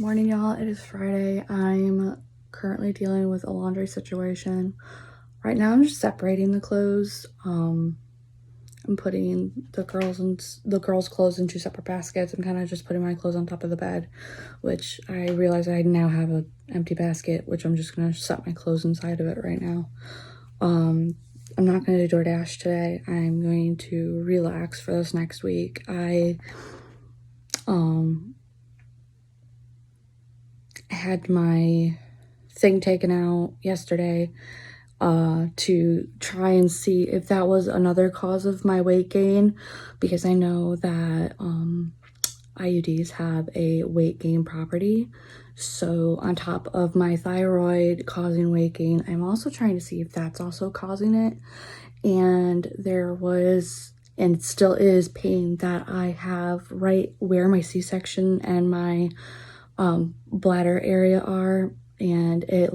Morning, y'all. It is Friday. I'm currently dealing with a laundry situation. Right now, I'm just separating the clothes. I'm putting the girls' clothes in two separate baskets. I'm kind of just putting my clothes on top of the bed, which I realize I now have an empty basket, which I'm just gonna set my clothes inside of it right now. I'm not gonna do DoorDash today. I'm going to relax for this next week. I had my thing taken out yesterday to try and see if that was another cause of my weight gain, because I know that IUDs have a weight gain property. So on top of my thyroid causing weight gain, I'm also trying to see if that's also causing it. And there was, and still is, pain that I have right where my C-section and my bladder area are, and it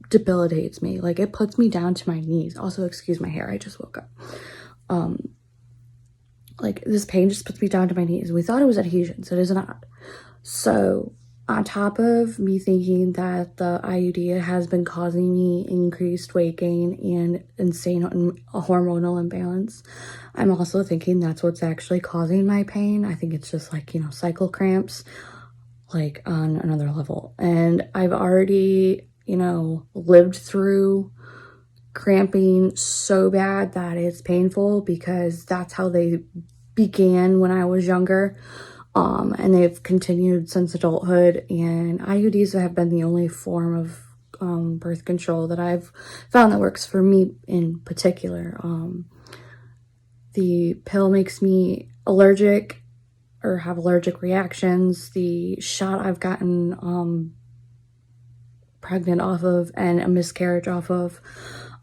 debilitates me. Like, it puts me down to my knees. Also, excuse my hair, I just woke up. Like, this pain just puts me down to my knees. We thought it was adhesions. It is not. So on top of me thinking that the IUD has been causing me increased weight gain and insane hormonal imbalance, I'm also thinking that's what's actually causing my pain. I think it's just like, cycle cramps, like on another level. And I've already, lived through cramping so bad that it's painful, because that's how they began when I was younger. And they've continued since adulthood, and IUDs have been the only form of birth control that I've found that works for me in particular. The pill makes me allergic or have allergic reactions. The shot I've gotten pregnant off of and a miscarriage off of,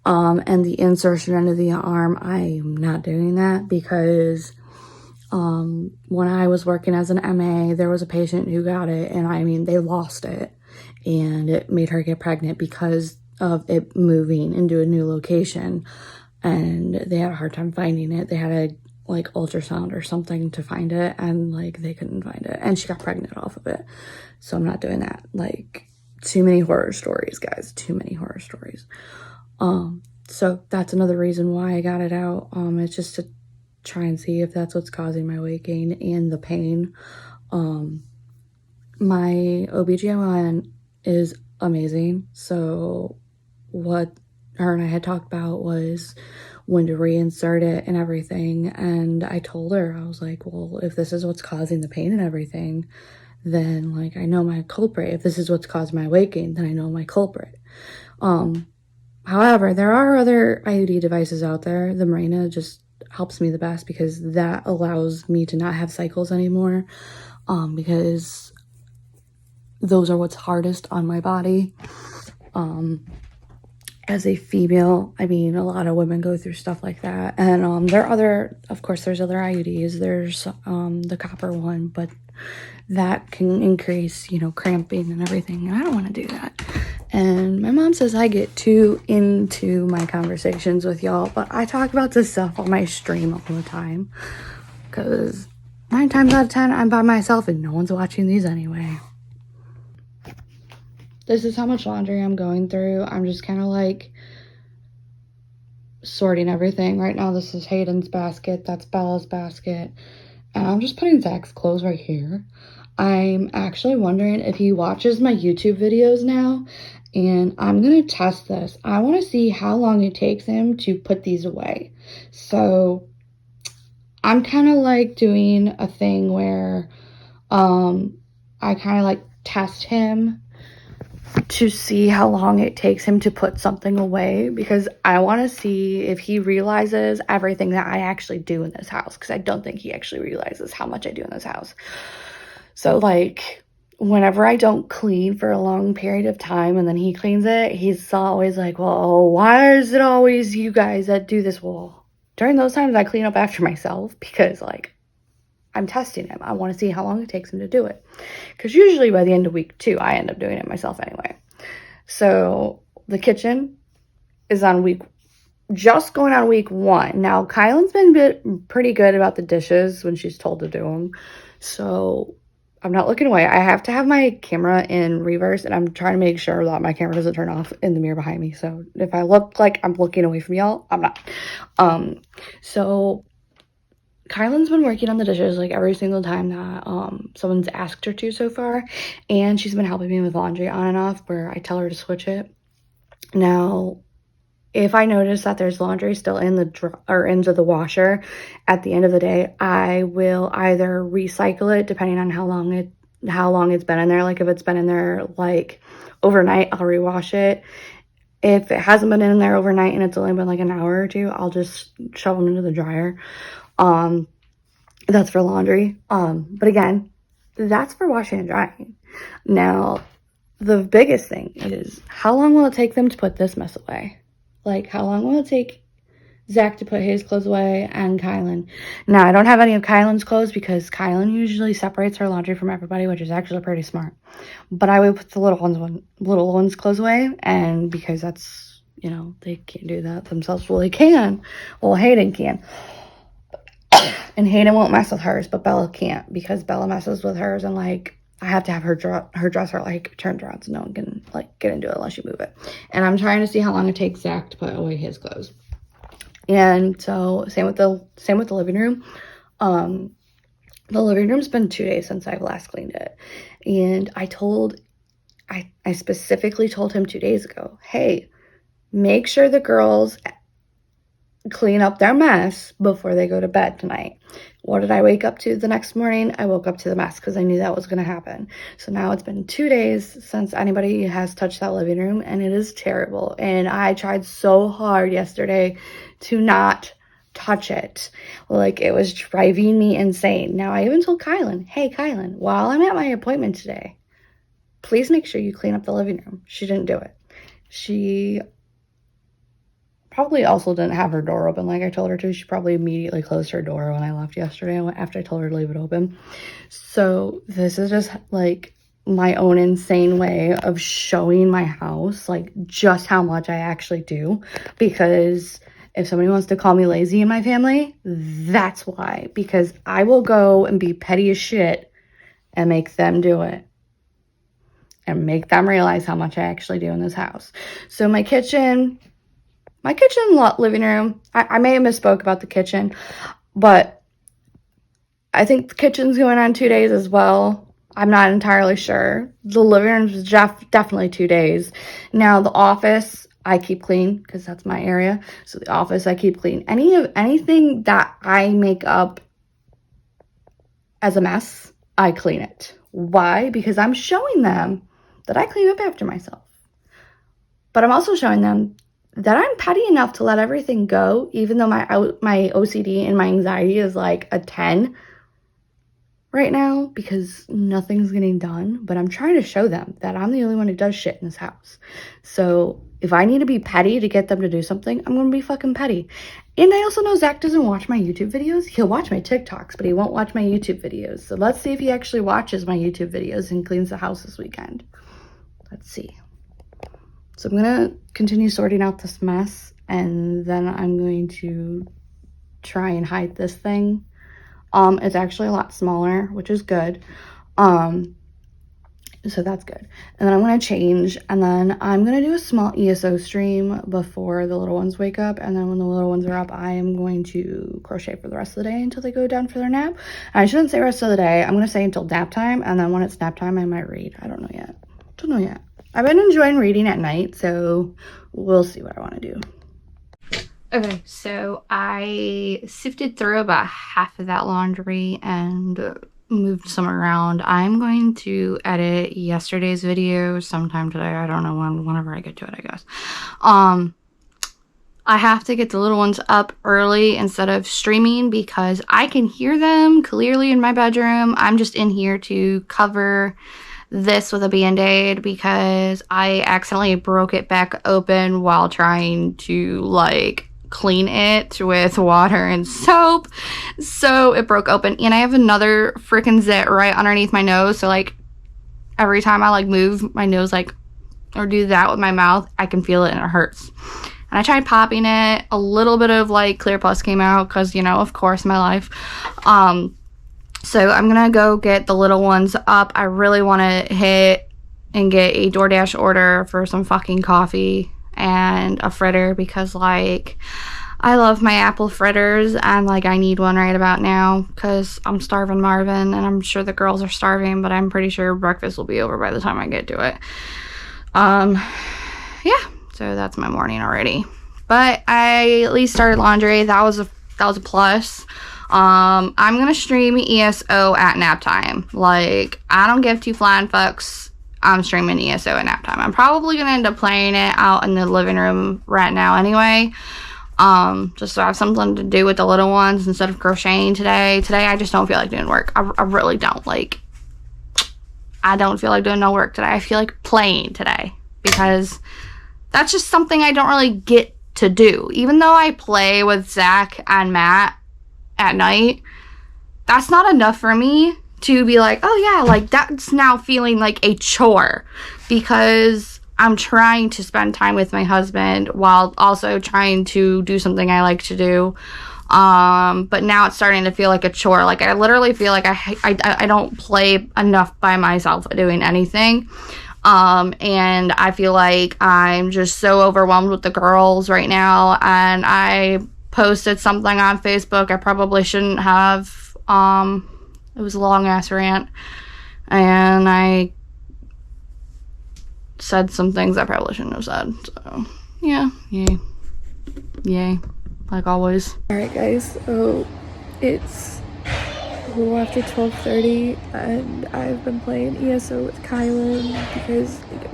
and the insertion into the arm, I'm not doing that, because when I was working as an MA, there was a patient who got it, and I mean, they lost it, and it made her get pregnant because of it moving into a new location, and they had a hard time finding it. They had a ultrasound or something to find it, and they couldn't find it, and she got pregnant off of it. So I'm not doing that. Too many horror stories, guys. Too many horror stories. So that's another reason why I got it out. It's just to try and see if that's what's causing my weight gain and the pain. My OBGYN is amazing. So what her and I had talked about was when to reinsert it and everything. And I told her, I was like, well, if this is what's causing the pain and everything, then I know my culprit. If this is what's caused my weight gain, then I know my culprit. However, there are other IUD devices out there. The Mirena just helps me the best, because that allows me to not have cycles anymore, because those are what's hardest on my body. As a female, I mean, a lot of women go through stuff like that. And there's other IUDs. There's the copper one, but that can increase, cramping and everything. And I don't want to do that. And my mom says I get too into my conversations with y'all, but I talk about this stuff on my stream all the time, because 9 times out of 10, I'm by myself and no one's watching these anyway. This is how much laundry I'm going through. I'm just kind of sorting everything. Right now, this is Hayden's basket. That's Bella's basket. And I'm just putting Zach's clothes right here. I'm actually wondering if he watches my YouTube videos now, and I'm going to test this. I want to see how long it takes him to put these away. So I'm kind of doing a thing where I kind of test him to see how long it takes him to put something away, because I want to see if he realizes everything that I actually do in this house, because I don't think he actually realizes how much I do in this house. So whenever I don't clean for a long period of time and then he cleans it, he's always like, well, why is it always you guys that do this? Well, during those times I clean up after myself, because I'm testing him. I want to see how long it takes him to do it. Because usually by the end of week 2, I end up doing it myself anyway. So the kitchen is just going on week 1. Now, Kylan's been pretty good about the dishes when she's told to do them. So I'm not looking away. I have to have my camera in reverse, and I'm trying to make sure that my camera doesn't turn off in the mirror behind me. So if I look like I'm looking away from y'all, I'm not. So Kylan's been working on the dishes like every single time that someone's asked her to so far, and she's been helping me with laundry on and off where I tell her to switch it. Now, if I notice that there's laundry still in the into the washer at the end of the day, I will either recycle it depending on how long it's been in there. Like if it's been in there like overnight, I'll rewash it. If it hasn't been in there overnight and it's only been like an hour or two, I'll just shove them into the dryer. That's for laundry. But again, that's for washing and drying. Now, the biggest thing is, how long will it take them to put this mess away? Like, how long will it take Zach to put his clothes away and Kylan? Now, I don't have any of Kylan's clothes because Kylan usually separates her laundry from everybody, which is actually pretty smart. But I would put the little ones' clothes away, and because that's, you know, they can't do that themselves. Well, they can. Well, Hayden can. And Hayden won't mess with hers, but Bella can't because Bella messes with hers, and like I have to have her dresser like turned around so no one can like get into it unless you move it. And I'm trying to see how long it takes Zach to put away his clothes. And so same with the living room. The living room's been 2 days since I've last cleaned it, and I specifically told him 2 days ago, hey, make sure the girls clean up their mess before they go to bed tonight. What did I wake up to the next morning? I woke up to the mess because I knew that was going to happen. So now it's been 2 days since anybody has touched that living room, and it is terrible. And I tried so hard yesterday to not touch it. Like, it was driving me insane. Now, I even told Kylan, hey, Kylan, while I'm at my appointment today, please make sure you clean up the living room. She didn't do it. She probably also didn't have her door open like I told her to. She probably immediately closed her door when I left yesterday after I told her to leave it open. So this is just like my own insane way of showing my house, like just how much I actually do. Because if somebody wants to call me lazy in my family, that's why. Because I will go and be petty as shit and make them do it. And make them realize how much I actually do in this house. So my kitchen, living room, I may have misspoke about the kitchen, but I think the kitchen's going on 2 days as well. I'm not entirely sure. The living room is definitely 2 days. Now, the office, I keep clean because that's my area. So the office, I keep clean. Anything that I make up as a mess, I clean it. Why? Because I'm showing them that I clean up after myself. But I'm also showing them that I'm petty enough to let everything go, even though my OCD and my anxiety is like a 10 right now because nothing's getting done. But I'm trying to show them that I'm the only one who does shit in this house. So if I need to be petty to get them to do something, I'm going to be fucking petty. And I also know Zach doesn't watch my YouTube videos. He'll watch my TikToks, but he won't watch my YouTube videos. So let's see if he actually watches my YouTube videos and cleans the house this weekend. Let's see. So I'm going to continue sorting out this mess, and then I'm going to try and hide this thing. It's actually a lot smaller, which is good. So that's good. And then I'm going to change, and then I'm going to do a small ESO stream before the little ones wake up. And then when the little ones are up, I am going to crochet for the rest of the day until they go down for their nap. And I shouldn't say rest of the day. I'm going to say until nap time. And then when it's nap time, I might read. I don't know yet. I've been enjoying reading at night, so we'll see what I want to do. Okay, so I sifted through about half of that laundry and moved some around. I'm going to edit yesterday's video sometime today. I don't know whenever I get to it, I guess. I have to get the little ones up early instead of streaming because I can hear them clearly in my bedroom. I'm just in here to cover this with a band-aid because I accidentally broke it back open while trying to like clean it with water and soap, so it broke open. And I have another freaking zit right underneath my nose, so like every time I like move my nose like or do that with my mouth, I can feel it and it hurts. And I tried popping it. A little bit of like clear pus came out because, you know, of course, my life. So I'm gonna go get the little ones up. I really want to hit and get a DoorDash order for some fucking coffee and a fritter, because like I love my apple fritters, and like I need one right about now because I'm starving Marvin, and I'm sure the girls are starving, but I'm pretty sure breakfast will be over by the time I get to it. Yeah, so that's my morning already. But I at least started laundry. That was a plus. I'm gonna stream ESO at nap time. Like, I don't give two flying fucks. I'm streaming ESO at nap time. I'm probably gonna end up playing it out in the living room right now anyway. Just so I have something to do with the little ones instead of crocheting today. Today I just don't feel like doing work. I really don't. Like, I don't feel like doing no work today. I feel like playing today, because that's just something I don't really get to do. Even though I play with Zach and Matt at night, that's not enough for me to be like, oh yeah, like that's now feeling like a chore, because I'm trying to spend time with my husband while also trying to do something I like to do. But now it's starting to feel like a chore. Like, I literally feel like I don't play enough by myself doing anything. And I feel like I'm just so overwhelmed with the girls right now, and I posted something on Facebook I probably shouldn't have. It was a long ass rant, and I said some things I probably shouldn't have said. So yeah, yay, like always. All right, guys. So it's a little after 12:30, and I've been playing ESO with Kylan because like,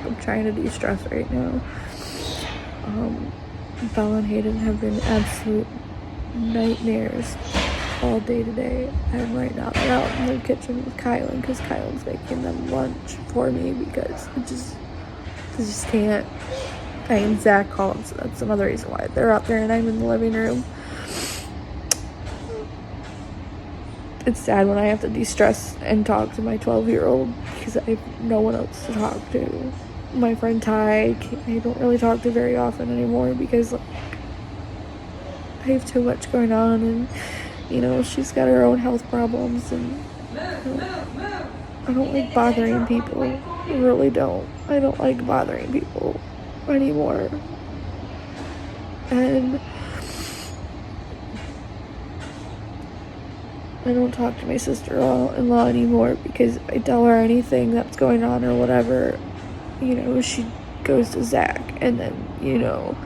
I'm trying to de-stress right now. Bella and Hayden have been absolute nightmares all day today, and right now they're out in the kitchen with Kylan because Kylan's making them lunch for me because I just can't. And Zach called, so that's another reason why they're out there and I'm in the living room. It's sad when I have to de-stress and talk to my 12-year-old because I have no one else to talk to. My friend Ty, I don't really talk to very often anymore because like, I have too much going on, and you know, she's got her own health problems, and I don't like bothering people. I really don't. I don't like bothering people anymore. And I don't talk to my sister-in-law anymore because if I tell her anything that's going on or whatever, you know, she goes to Zach, and then, you know,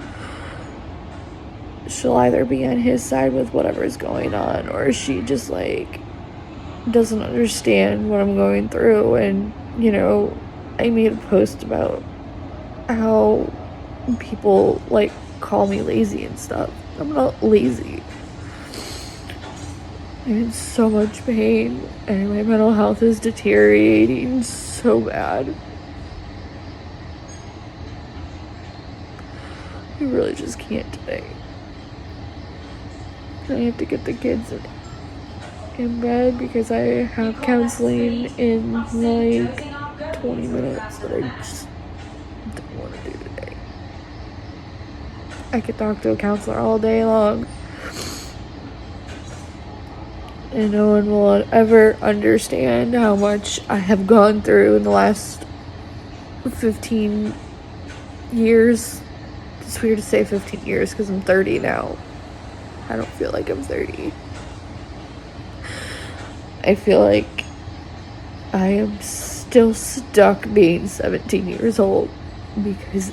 she'll either be on his side with whatever's going on, or she just like doesn't understand what I'm going through. And you know, I made a post about how people like call me lazy and stuff. I'm not lazy. I'm in so much pain, and my mental health is deteriorating so bad. I really just can't today. I have to get the kids in bed because I have counseling in like 20 minutes that I just don't want to do today. I could talk to a counselor all day long, and no one will ever understand how much I have gone through in the last 15 years. It's weird to say 15 years because I'm 30 now. I don't feel like I'm 30. I feel like I am still stuck being 17 years old because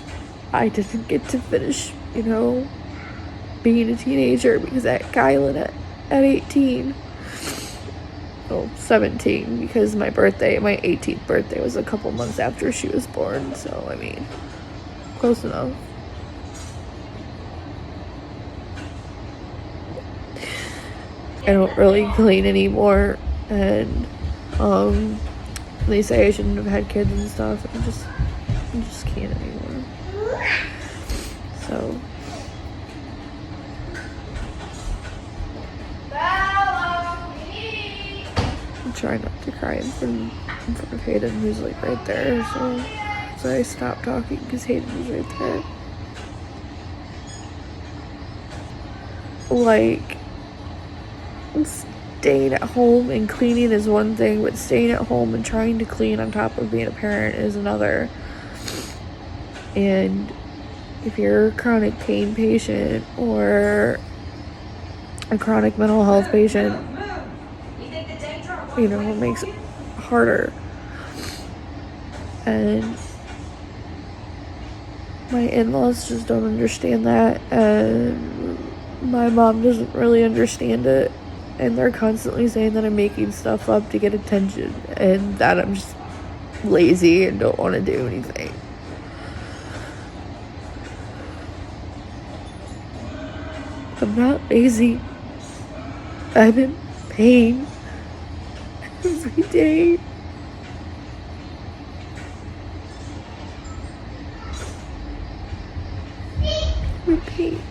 I didn't get to finish, you know, being a teenager because I had Kylan at 18. Well, 17, because my 18th birthday was a couple months after she was born, so I mean, close enough. I don't really clean anymore, and they say I shouldn't have had kids and stuff. I just can't anymore. So I'm trying not to cry in front of Hayden, who's like right there. So I stopped talking because Hayden was right there. Like, staying at home and cleaning is one thing, but staying at home and trying to clean on top of being a parent is another. And if you're a chronic pain patient or a chronic mental health patient, you know, it makes it harder. And my in-laws just don't understand that, and my mom doesn't really understand it, and they're constantly saying that I'm making stuff up to get attention and that I'm just lazy and don't want to do anything. I'm not lazy. I'm in pain every day. I'm in pain.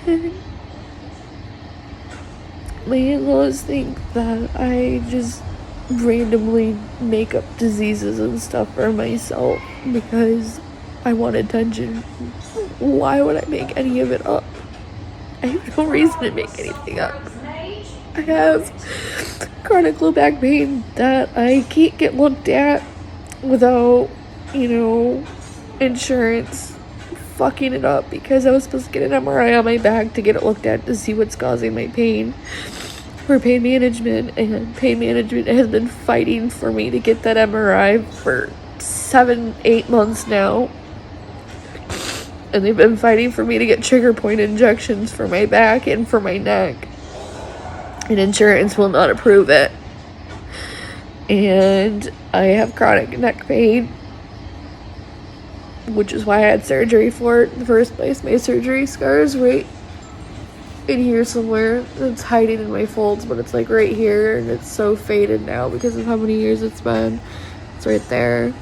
And my in-laws think that I just randomly make up diseases and stuff for myself because I want attention. Why would I make any of it up? I have no reason to make anything up. I have chronic low back pain that I can't get looked at without, you know, insurance fucking it up, because I was supposed to get an MRI on my back to get it looked at to see what's causing my pain for pain management, and pain management has been fighting for me to get that MRI for 7-8 months now, and they've been fighting for me to get trigger point injections for my back and for my neck, and insurance will not approve it. And I have chronic neck pain, which is why I had surgery for it in the first place. My surgery scar is right in here somewhere. It's hiding in my folds, but it's like right here, and it's so faded now because of how many years it's been. It's right there.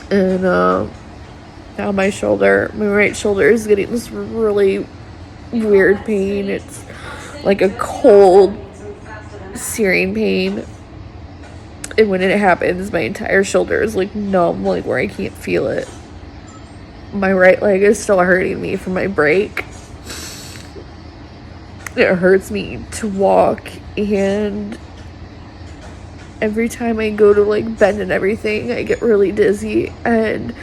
And now my right shoulder is getting this really weird pain. It's like a cold, searing pain. And when it happens, my entire shoulder is like numb, like where I can't feel it. My right leg is still hurting me from my break. It hurts me to walk, and every time I go to like bend and everything, I get really dizzy, and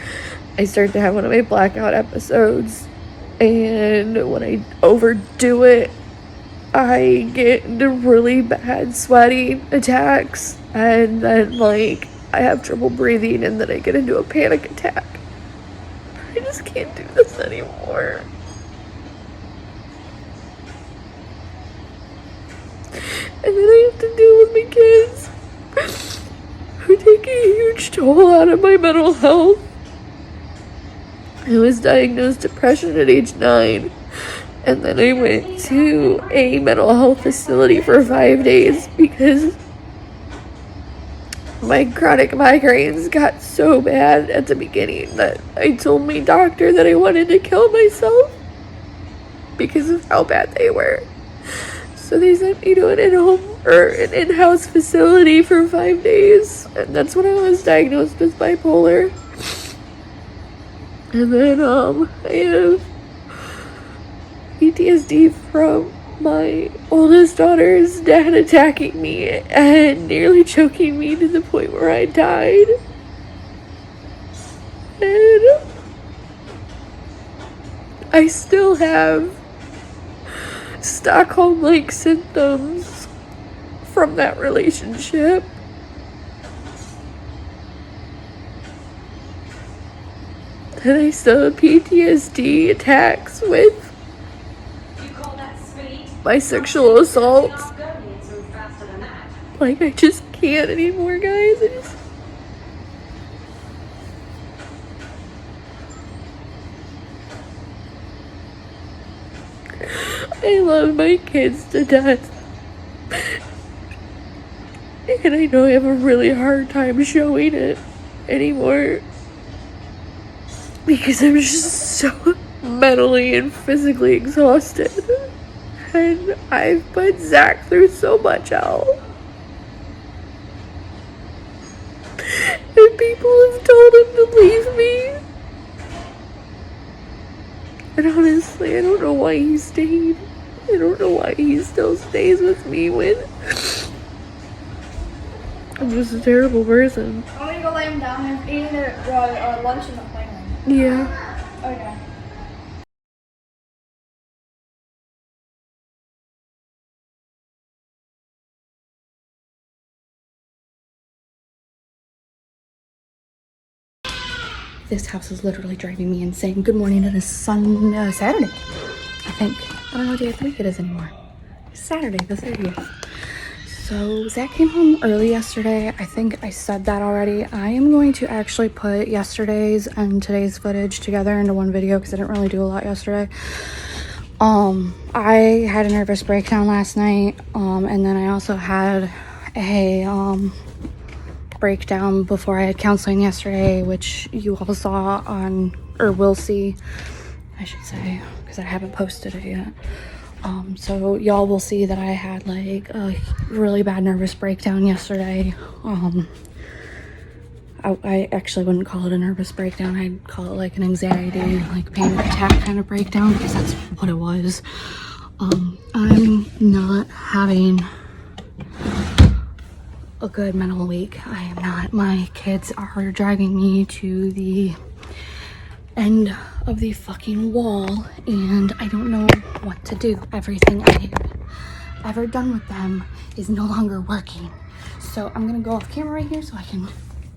I start to have one of my blackout episodes. And when I overdo it, I get into really bad sweating attacks, and then like I have trouble breathing, and then I get into a panic attack. I just can't do this anymore. And then I have to deal with my kids who take a huge toll out of my mental health. I was diagnosed depression at age 9. And then I went to a mental health facility for 5 days because my chronic migraines got so bad at the beginning that I told my doctor that I wanted to kill myself because of how bad they were. So they sent me to an in-house facility for 5 days, and that's when I was diagnosed with bipolar. And then I have PTSD from my oldest daughter's dad attacking me and nearly choking me to the point where I died. And I still have Stockholm-like symptoms from that relationship. And I still have PTSD attacks with my sexual assault. Like, I just can't anymore, guys. I love my kids to death. And I know I have a really hard time showing it anymore, because I'm just so mentally and physically exhausted. And I've put Zach through so much hell. And people have told him to leave me. And honestly, I don't know why he stayed. I don't know why he still stays with me when I'm just a terrible person. I'm gonna go lay him down and eating their lunch in the playroom. Yeah. Okay. This house is literally driving me insane. Good morning. It is Saturday, I think. I don't know what day of the week it is anymore. It's Saturday, the 30th. So Zach came home early yesterday. I think I said that already. I am going to actually put yesterday's and today's footage together into one video because I didn't really do a lot yesterday. I had a nervous breakdown last night, and then I also had a breakdown before I had counseling yesterday, which you all saw on, or will see, I should say, because I haven't posted it yet. So y'all will see that I had like a really bad nervous breakdown yesterday. I actually wouldn't call it a nervous breakdown. I'd call it like an anxiety, like panic attack kind of breakdown, because that's what it was. I'm not having a good mental week. I am not. My kids are driving me to the end of the fucking wall, and I don't know what to do. Everything I have ever done with them is no longer working. So I'm gonna go off camera right here so I can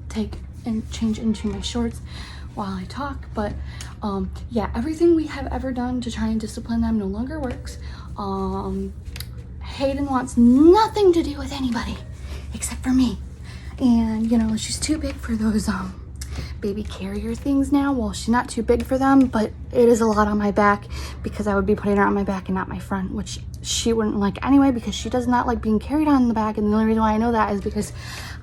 take and change into my shorts while I talk. But yeah, everything we have ever done to try and discipline them no longer works. Hayden wants nothing to do with anybody except for me, and you know, she's too big for those baby carrier things now. Well, she's not too big for them, but it is a lot on my back because I would be putting her on my back and not my front, which she wouldn't like anyway, because she does not like being carried on the back. And the only reason why I know that is because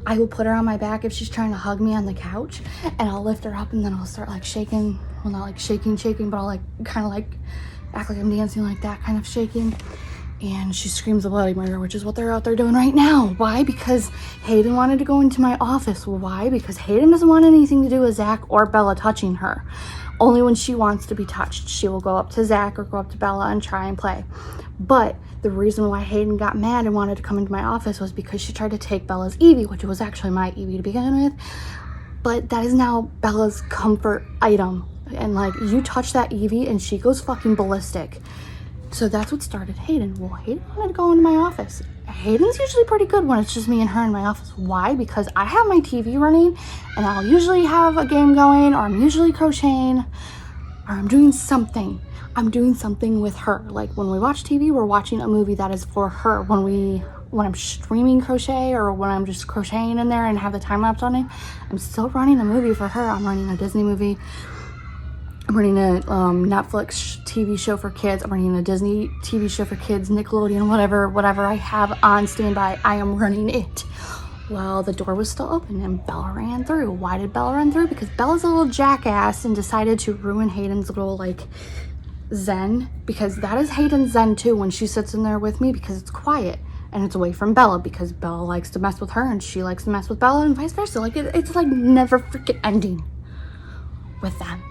I will put her on my back if she's trying to hug me on the couch, and I'll lift her up and then I'll start like shaking. Well, not like shaking, but I'll like kind of like act like I'm dancing, like that kind of shaking. And she screams a bloody murder, which is what they're out there doing right now. Why? Because Hayden wanted to go into my office. Why? Because Hayden doesn't want anything to do with Zach or Bella touching her. Only when she wants to be touched, she will go up to Zach or go up to Bella and try and play. But the reason why Hayden got mad and wanted to come into my office was because she tried to take Bella's Evie, which was actually my Evie to begin with. But that is now Bella's comfort item. And like, you touch that Evie and she goes fucking ballistic. So that's what started Hayden. Well, Hayden wanted to go into my office. Hayden's usually pretty good when it's just me and her in my office. Why? Because I have my TV running and I'll usually have a game going, or I'm usually crocheting, or I'm doing something. I'm doing something with her. Like when we watch TV, we're watching a movie that is for her. When I'm streaming crochet, or when I'm just crocheting in there and have the time lapse on it, I'm still running a movie for her. I'm running a Disney movie. I'm running a Netflix TV show for kids. I'm running a Disney TV show for kids, Nickelodeon, whatever I have on standby, I am running it. Well, the door was still open and Bella ran through. Why did Bella run through? Because Bella's a little jackass and decided to ruin Hayden's little like zen, because that is Hayden's zen too when she sits in there with me, because it's quiet and it's away from Bella, because Bella likes to mess with her and she likes to mess with Bella, and vice versa. Like it's like never freaking ending with them.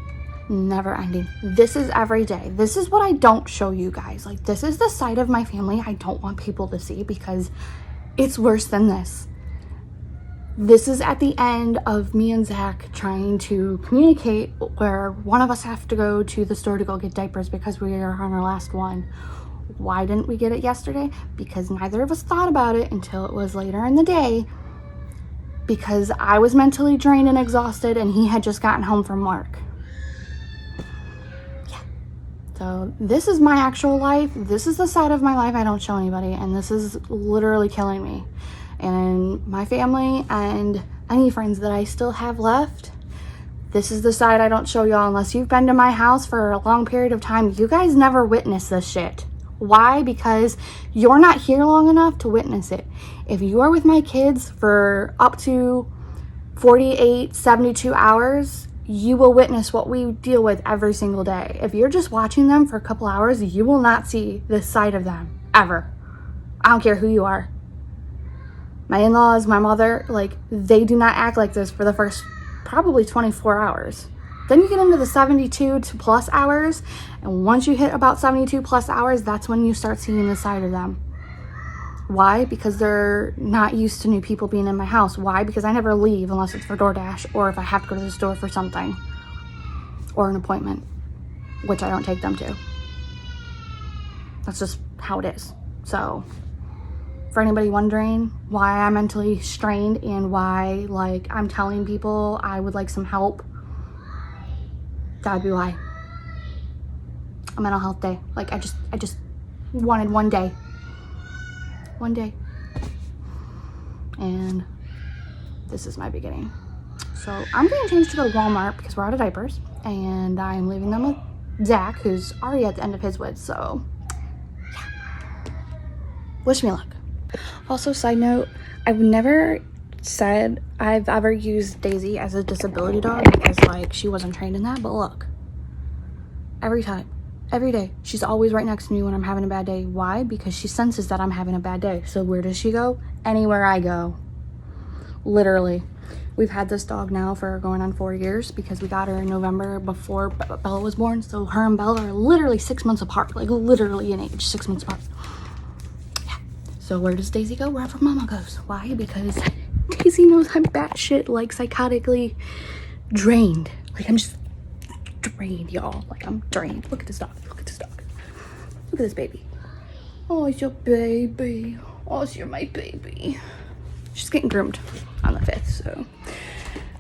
Never ending. This is every day. This is what I don't show you guys. Like, this is the side of my family I don't want people to see, because it's worse than this. This is at the end of me and Zach trying to communicate, where one of us have to go to the store to go get diapers because we are on our last one. Why didn't we get it yesterday? Because neither of us thought about it until it was later in the day, because I was mentally drained and exhausted and he had just gotten home from work. So this is my actual life. This is the side of my life I don't show anybody, and this is literally killing me. And my family and any friends that I still have left, this is the side I don't show y'all unless you've been to my house for a long period of time. You guys never witness this shit. Why? Because you're not here long enough to witness it. If you are with my kids for up to 48, 72 hours, you will witness what we deal with every single day. If you're just watching them for a couple hours, you will not see this side of them, ever. I don't care who you are. My in-laws, my mother, like, they do not act like this for the first probably 24 hours. Then you get into the 72 to plus hours, and once you hit about 72 plus hours, that's when you start seeing the side of them. Why? Because they're not used to new people being in my house. Why? Because I never leave unless it's for DoorDash or if I have to go to the store for something or an appointment, which I don't take them to. That's just how it is. So for anybody wondering why I'm mentally strained and why like I'm telling people I would like some help, that'd be why. A mental health day. Like I just wanted one day. And this is my beginning. So I'm getting changed to go to Walmart because we're out of diapers, and I'm leaving them with Zach, who's already at the end of his woods. So yeah, wish me luck. Also, side note, I've never said I've ever used Daisy as a disability dog because like she wasn't trained in that, but look, every time, every day, she's always right next to me when I'm having a bad day. Why? Because she senses that I'm having a bad day. So where does she go? Anywhere I go. Literally. We've had this dog now for going on 4 years because we got her in November before Bella was born. So her and Bella are literally 6 months apart, like literally in age, 6 months apart. Yeah. So where does Daisy go? Wherever Mama goes. Why? Because Daisy knows I'm batshit, like psychotically drained. Like I'm just drained, y'all. Like I'm drained. Look at this dog. Look at this dog. Look at this baby. Oh, it's your baby. Oh, it's your my baby. She's getting groomed on the 5th, so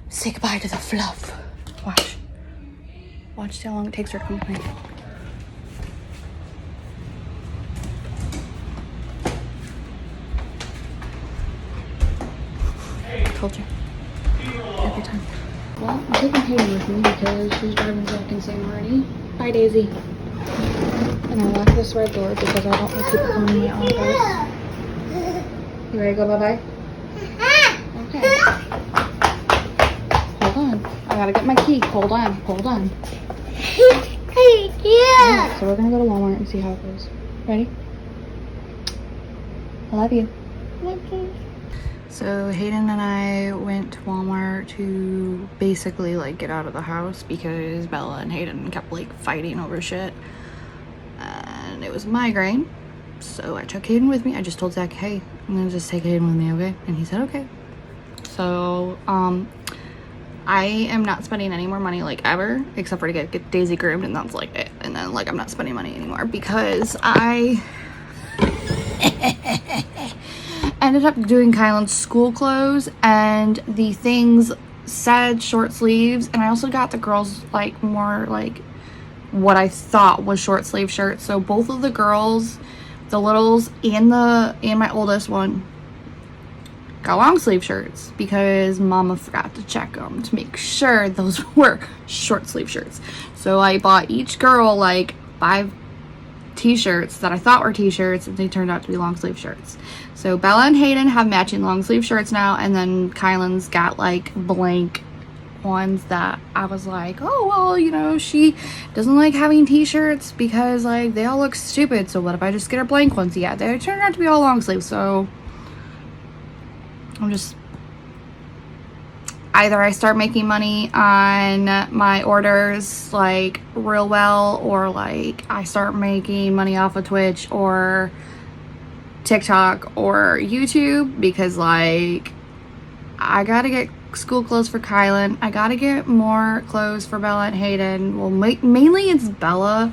say goodbye to the fluff. Watch. Watch how long it takes her to come to me. Told you. Every time. Well, I'm taking Hayden with me because she's driving Zach insane already. Bye, Daisy. And I locked this red door because I don't want people coming in my office. You ready to go bye-bye? Okay. Hold on. I gotta get my key. Hold on. Hold on. Right, so we're gonna go to Walmart and see how it goes. Ready? I love you. So Hayden and I went to Walmart to basically like get out of the house because Bella and Hayden kept like fighting over shit. And it was a migraine. So I took Hayden with me. I just told Zach, hey, I'm gonna just take Hayden with me, okay? And he said, okay. So, I am not spending any more money like ever, except for to get Daisy groomed, and that's like it. And then like I'm not spending money anymore because I ended up doing Kylan's school clothes, and the things said short sleeves, and I also got the girls like more like what I thought was short sleeve shirts. So both of the girls, the littles and my oldest one, got long sleeve shirts because Mama forgot to check them to make sure those were short sleeve shirts. So I bought each girl like 5 t-shirts that I thought were t-shirts, and they turned out to be long sleeve shirts. So Bella and Hayden have matching long sleeve shirts now, and then Kylan's got like blank ones that I was like, oh well, you know, she doesn't like having t-shirts because like they all look stupid, so what if I just get her blank ones? Yeah, they turned out to be all long sleeves. So I'm just, either I start making money on my orders like real well, or like I start making money off of Twitch or TikTok or YouTube, because like I gotta get school clothes for Kylan. I gotta get more clothes for Bella and Hayden. Well, mainly it's Bella,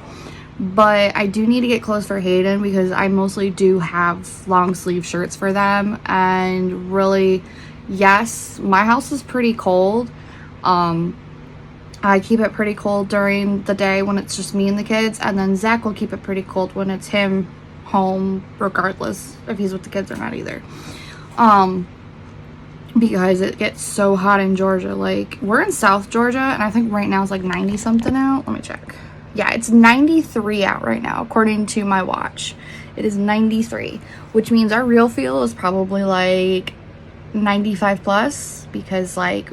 but I do need to get clothes for Hayden because I mostly do have long sleeve shirts for them. And really, yes, my house is pretty cold. I keep it pretty cold during the day when it's just me and the kids, and then Zach will keep it pretty cold when it's him home, regardless if he's with the kids or not either. Because it gets so hot in Georgia. Like, we're in South Georgia, and I think right now it's like 90 something out. Let me check. Yeah, it's 93 out right now, according to my watch. It is 93, which means our real feel is probably like 95 plus, because like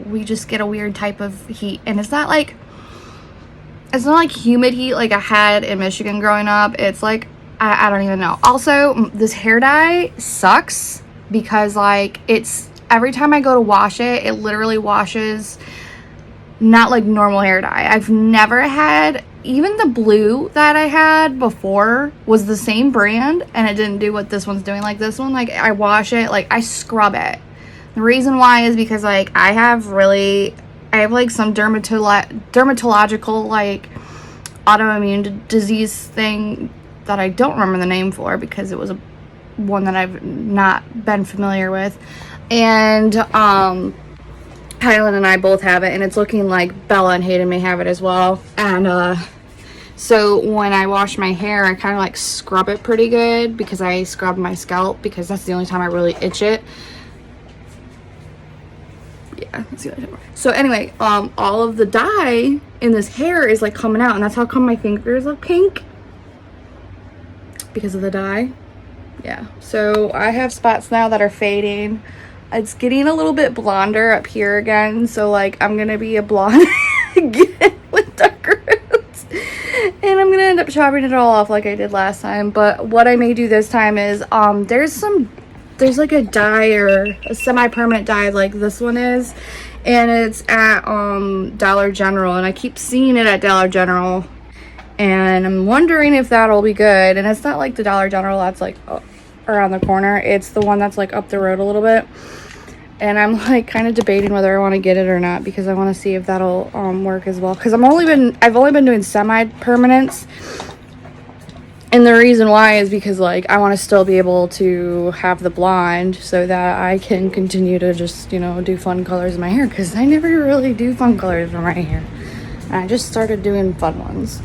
we just get a weird type of heat, and it's not like humid heat like I had in Michigan growing up. It's like, I don't even know. Also, this hair dye sucks because like it's every time I go to wash it, it literally washes not like normal hair dye. I've never had, even the blue that I had before was the same brand and it didn't do what this one's doing. Like this one, like I wash it, like I scrub it. The reason why is because like I have like some dermatological like autoimmune disease thing that I don't remember the name for because it was one that I've not been familiar with. And Kylan and I both have it, and it's looking like Bella and Hayden may have it as well. And so when I wash my hair, I kind of like scrub it pretty good because I scrub my scalp because that's the only time I really itch it. Yeah, that's the only time. So anyway, all of the dye in this hair is like coming out, and that's how come my fingers look pink because of the dye. Yeah, so I have spots now that are fading. It's getting a little bit blonder up here again, so like I'm gonna be a blonde again with darker roots, and I'm gonna end up chopping it all off like I did last time. But what I may do this time is there's like a dye or a semi-permanent dye like this one is, and it's at Dollar General, and I keep seeing it at Dollar General, and I'm wondering if that'll be good. And it's not like the Dollar General that's like around the corner, it's the one that's like up the road a little bit. And I'm like kind of debating whether I want to get it or not because I want to see if that'll work as well, because I've only been doing semi-permanents. And the reason why is because like I want to still be able to have the blonde so that I can continue to just, you know, do fun colors in my hair, because I never really do fun colors in my hair. And I just started doing fun ones.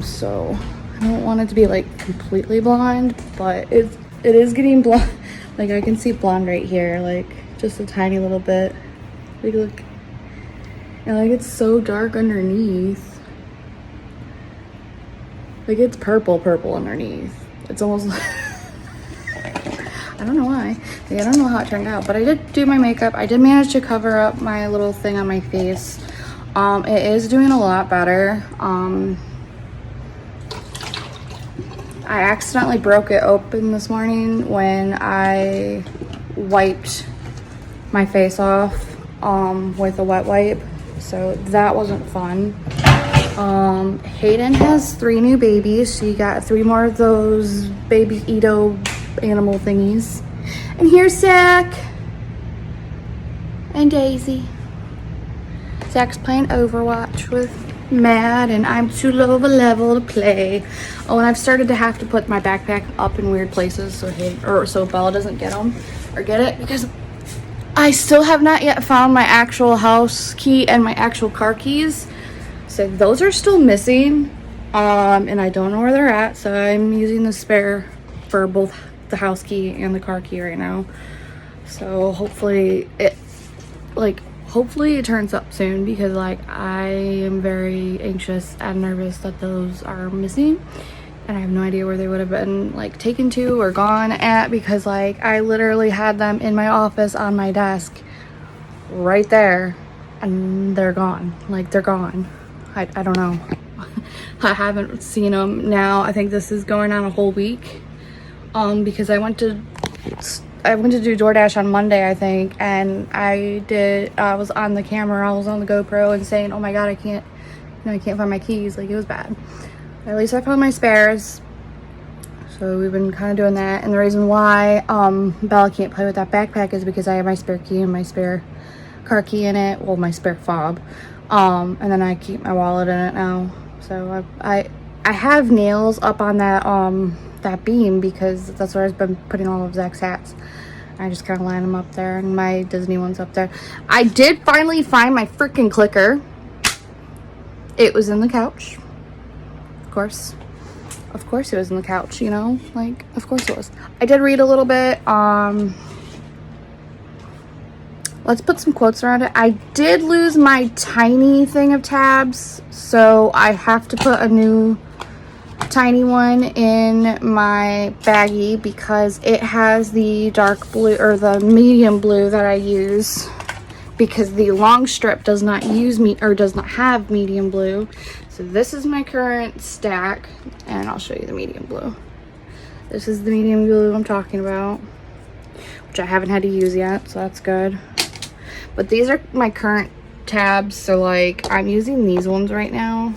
So I don't want it to be like completely blonde, but it is getting blonde. Like I can see blonde right here, like just a tiny little bit. Like look, and like it's so dark underneath. Like it's purple underneath. It's almost like I don't know why. Like, I don't know how it turned out, but I did do my makeup. I did manage to cover up my little thing on my face. It is doing a lot better. I accidentally broke it open this morning when I wiped my face off with a wet wipe, so that wasn't fun. Hayden has 3 new babies. She got 3 more of those baby Edo animal thingies. And here's Zach and Daisy. Zach's playing Overwatch with Mad, and I'm too low of a level to play. Oh, and I've started to have to put my backpack up in weird places so Bella doesn't get them or get it, because I still have not yet found my actual house key and my actual car keys. So those are still missing, and I don't know where they're at. So I'm using the spare for both the house key and the car key right now. So hopefully it turns up soon, because like I am very anxious and nervous that those are missing, and I have no idea where they would have been like taken to or gone at, because like I literally had them in my office on my desk right there, and they're gone. Like they're gone. I don't know. I haven't seen them now. I think this is going on a whole week, because I went to do DoorDash on Monday, I think, and I was on the camera, I was on the GoPro and saying, oh my god, I can't find my keys. Like it was bad. At least I found my spares. So we've been kind of doing that. And the reason why Bella can't play with that backpack is because I have my spare key and my spare car key in it. Well, my spare fob. And then I keep my wallet in it now. So I have nails up on that beam, because that's where I've been putting all of Zach's hats. I just kind of line them up there, and my Disney one's up there. I did finally find my freaking clicker. It was in the couch. Of course it was in the couch, you know, like of course it was. I did read a little bit. Let's put some quotes around it. I did lose my tiny thing of tabs, so I have to put a new tiny one in my baggie, because it has the dark blue or the medium blue that I use, because the long strip does not have medium blue. So this is my current stack, and I'll show you the medium blue. This is the medium blue I'm talking about, which which I haven't had to use yet, so that's good. But these are my current tabs, so like I'm using these ones right now.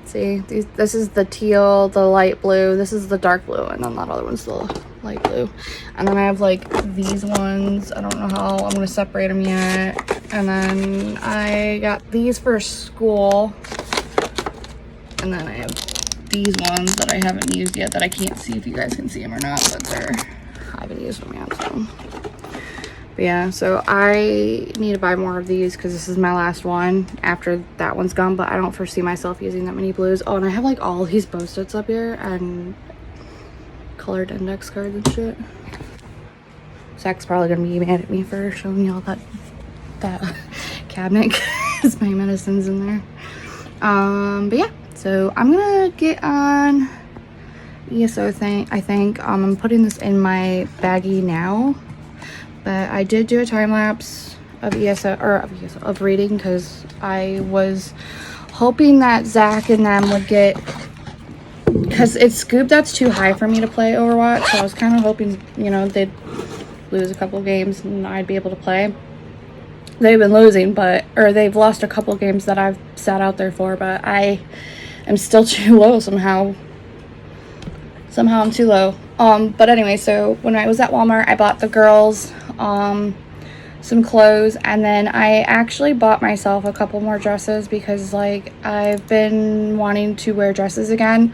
See, this is the teal, the light blue, this is the dark blue, and then that other one's the light blue. And then I have like these ones. I don't know how I'm gonna separate them yet. And then I got these for school. And then I have these ones that I haven't used yet that I can't see if you guys can see them or not, but I haven't used them yet, so. But yeah, so I need to buy more of these because this is my last one after that one's gone, but I don't foresee myself using that many blues. Oh, and I have like all these Post-its up here and colored index cards and shit. Zach's probably gonna be mad at me for showing y'all that cabinet because my medicine's in there. But yeah, so I'm gonna get on ESO thing. I think I'm putting this in my baggie now. But I did do a time lapse of of reading because I was hoping that Zach and them would get, because it's Scoop that's too high for me to play Overwatch. So I was kind of hoping, you know, they'd lose a couple games and I'd be able to play. They've been losing, or they've lost a couple games that I've sat out there for, but I am still too low somehow. Somehow I'm too low. But anyway, so when I was at Walmart, I bought the girls some clothes, and then I actually bought myself a couple more dresses because like I've been wanting to wear dresses again,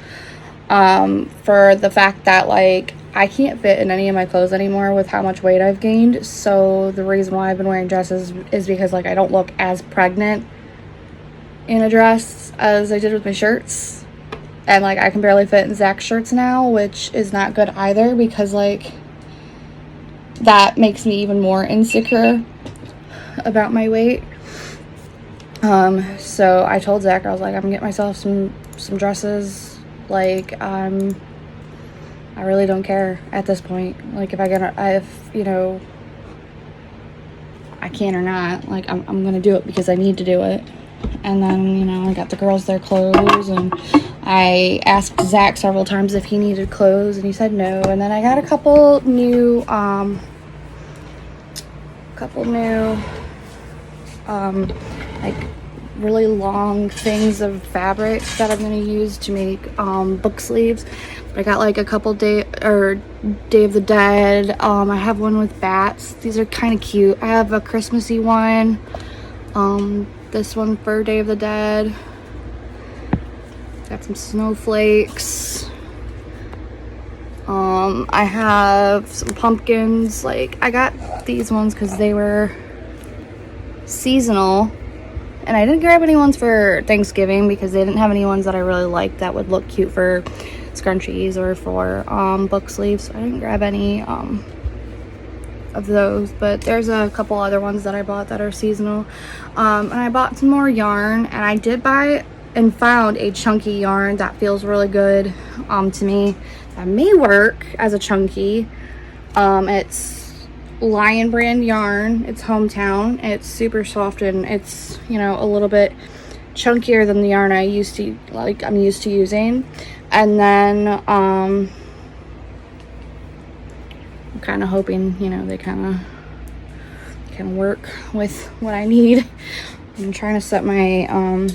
for the fact that like I can't fit in any of my clothes anymore with how much weight I've gained. So the reason why I've been wearing dresses is because like I don't look as pregnant in a dress as I did with my shirts. And like I can barely fit in Zach's shirts now, which is not good either because like that makes me even more insecure about my weight. So I told Zach, I was like, I'm gonna get myself some dresses. Like I really don't care at this point. Like if you know I can or not, like I'm gonna do it because I need to do it. And then, you know, I got the girls their clothes, and I asked Zach several times if he needed clothes, and he said no. And then I got a couple new like really long things of fabric that I'm going to use to make book sleeves. I got like a couple Day of the Dead. I have one with bats. These are kind of cute. I have a Christmassy one. This one for Day of the Dead. Got some snowflakes. I have some pumpkins. Like I got these ones because they were seasonal, and I didn't grab any ones for Thanksgiving because they didn't have any ones that I really liked that would look cute for scrunchies or for book sleeves. So I didn't grab any of those, but there's a couple other ones that I bought that are seasonal. And I bought some more yarn, and I did buy and found a chunky yarn that feels really good to me, that may work as a chunky. It's Lion brand yarn. It's Hometown. It's super soft, and it's, you know, a little bit chunkier than the yarn I'm used to using. And then I'm kind of hoping, you know, they kind of work with what I need. I'm trying to set my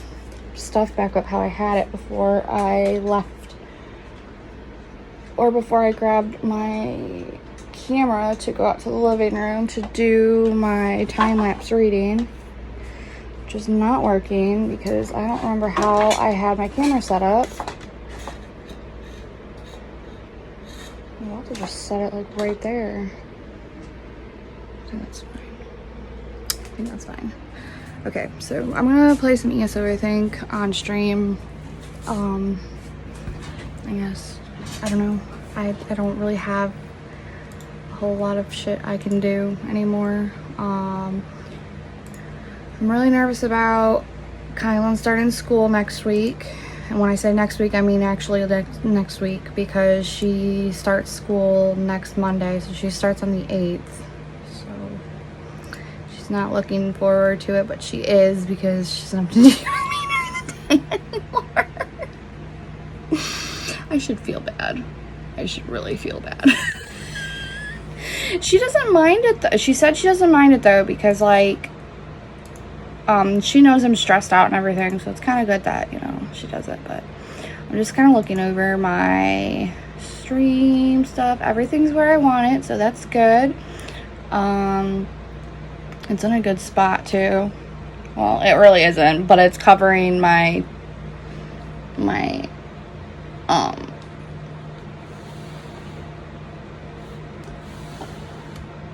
stuff back up how I had it before I left, or before I grabbed my camera to go out to the living room to do my time-lapse reading, which is not working because I don't remember how I had my camera set up. I'm about to just set it like right there. I think that's fine. Okay, so I'm gonna play some ESO, I think, on stream. I guess, I don't know. I don't really have a whole lot of shit I can do anymore. I'm really nervous about Kylan starting school next week. And when I say next week, I mean actually next week, because she starts school next Monday. So she starts on the 8th. So she's not looking forward to it, but she is, because she doesn't have to do anything during the day anymore. I should feel bad. I should really feel bad. She doesn't mind it. She said she doesn't mind it though because like, she knows I'm stressed out and everything, so it's kind of good that, you know, she does it. But I'm just kind of looking over my stream stuff. Everything's where I want it, so that's good. It's in a good spot too. Well, it really isn't, but it's covering my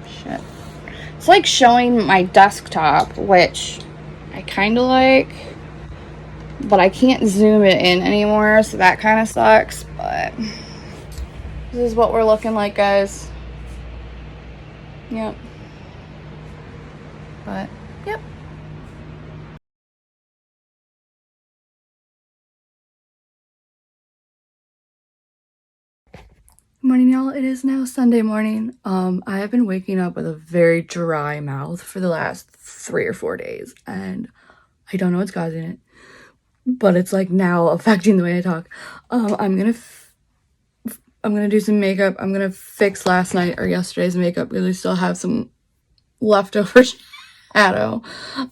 shit. It's like showing my desktop, which I kind of like, but I can't zoom it in anymore, so that kind of sucks. But this is what we're looking like, guys. Yep. But yep. Morning, y'all. It is now Sunday morning. I have been waking up with a very dry mouth for the last 3 or 4 days, and I don't know what's causing it, but it's like now affecting the way I talk. I'm gonna do some makeup. I'm gonna fix last night or yesterday's makeup because I still have some leftover shadow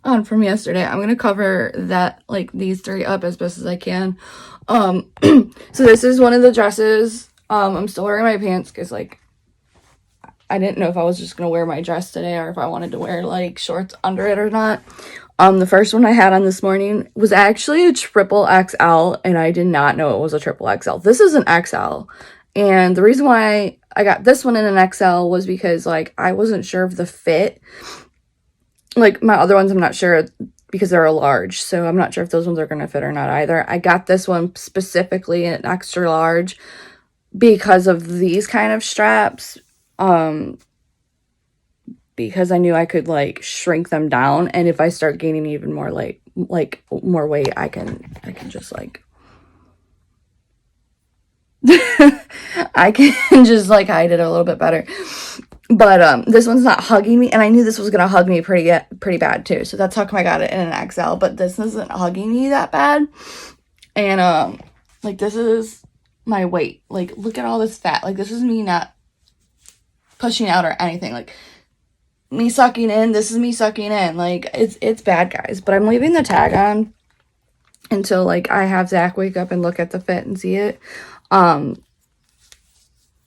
on from yesterday. I'm gonna cover that, like, these 3 up as best as I can. So this is one of the dresses. I'm still wearing my pants because, like, I didn't know if I was just gonna wear my dress today or if I wanted to wear, like, shorts under it or not. The first one I had on this morning was actually a triple XL, and I did not know it was a triple XL. This is an XL, and the reason why I got this one in an XL was because, like, I wasn't sure of the fit. Like, my other ones, I'm not sure because they're a large, so I'm not sure if those ones are going to fit or not either. I got this one specifically in extra large because of these kind of straps, because I knew I could, like, shrink them down, and if I start gaining even more, like more weight, I can just, like, I can just, like, hide it a little bit better. But this one's not hugging me, and I knew this was gonna hug me pretty bad too, so that's how come I got it in an XL. But this isn't hugging me that bad, and like, this is my weight. Like, look at all this fat. Like, this is me not pushing out or anything. Like, me sucking in. This is me sucking in. Like, it's bad, guys. But I'm leaving the tag on until, like, I have Zach wake up and look at the fit and see it. I'm,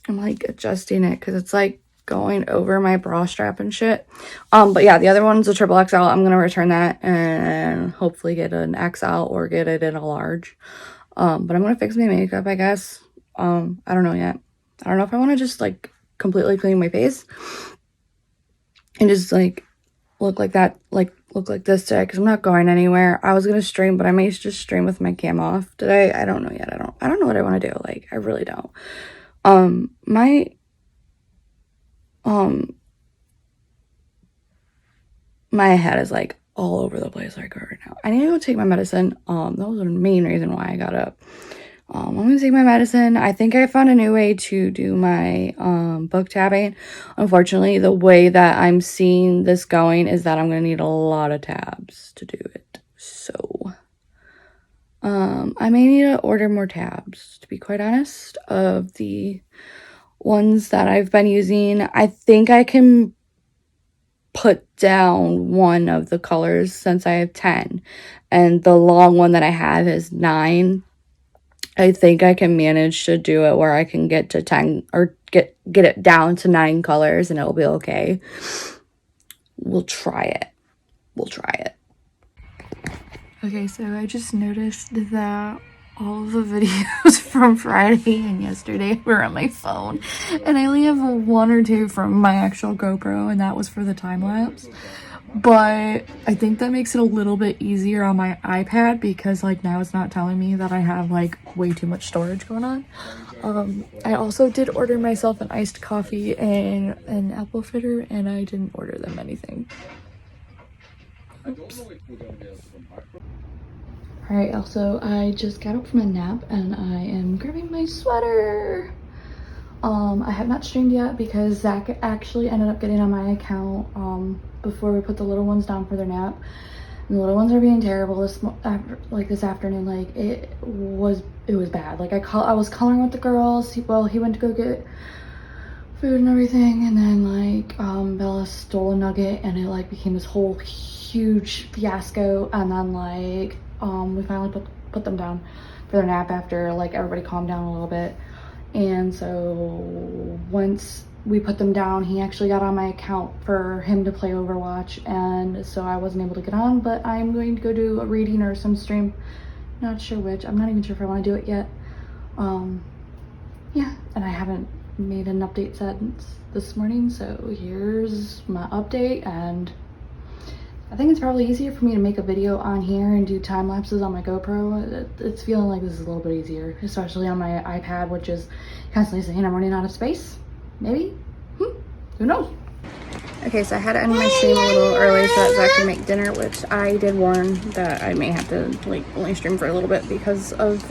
like, adjusting it because it's, like, going over my bra strap and shit. But yeah, the other one's a triple XL. I'm gonna return that and hopefully get an XL or get it in a large. But I'm gonna fix my makeup, I guess. I don't know yet. I don't know if I want to just, like, completely clean my face and just, like, look like that, like, look like this today, because I'm not going anywhere. I was gonna stream, but I may just stream with my cam off today. I don't know yet. I don't know what I want to do. Like, I really don't. My head is, like, all over the place right now. I need to go take my medicine. That was the main reason why I got up. I'm gonna take my medicine. I think I found a new way to do my book tabbing. Unfortunately, the way that I'm seeing this going is that I'm gonna need a lot of tabs to do it. So I may need to order more tabs, to be quite honest, of the ones that I've been using. I think I can put down one of the colors since I have 10, and the long one that I have is 9. I think I can manage to do it where I can get to 10 or get it down to 9 colors and it'll be okay. We'll try it. Okay, so I just noticed that all of the videos from Friday and yesterday were on my phone, and I only have 1 or 2 from my actual GoPro, and that was for the time lapse. But I think that makes it a little bit easier on my iPad because, like, now it's not telling me that I have, like, way too much storage going on. I also did order myself an iced coffee and an apple fritter, and I didn't order them anything. Oops. Alright, also, I just got up from a nap and I am grabbing my sweater. I have not streamed yet because Zach actually ended up getting on my account before we put the little ones down for their nap. And the little ones are being terrible this afternoon. Like, it was bad. Like, I was coloring with the girls. He went to go get food and everything, and then like Bella stole a nugget and it like became this whole huge fiasco, and then like we finally put them down for their nap after like everybody calmed down a little bit. And so once we put them down, he actually got on my account for him to play Overwatch, and so I wasn't able to get on, but I'm going to go do a reading or some stream, not sure which. I'm not even sure if I want to do it yet. Yeah, and I haven't made an update since this morning, so here's my update. And I think it's probably easier for me to make a video on here and do time lapses on my GoPro. It's feeling like this is a little bit easier, especially on my iPad, which is constantly saying I'm running out of space. Maybe? Who knows? Okay, so I had to end my stream a little early so that Zach could make dinner, which I did warn that I may have to like only stream for a little bit because of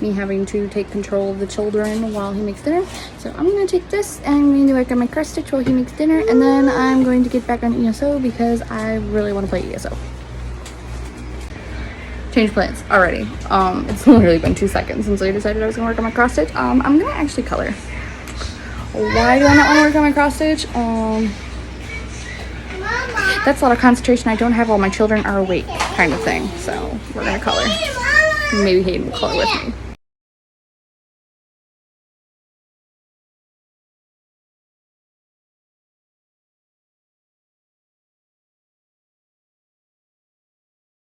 me having to take control of the children while he makes dinner. So I'm gonna take this and I'm going to work on my cross stitch while he makes dinner, and then I'm going to get back on ESO because I really want to play ESO. Change plans already. It's literally been 2 seconds since I decided I was gonna work on my cross stitch. I'm gonna actually color. Why do I not want to work on my cross stitch? That's a lot of concentration. I don't have all my children are awake kind of thing. So we're gonna color. Maybe Hayden will color with me.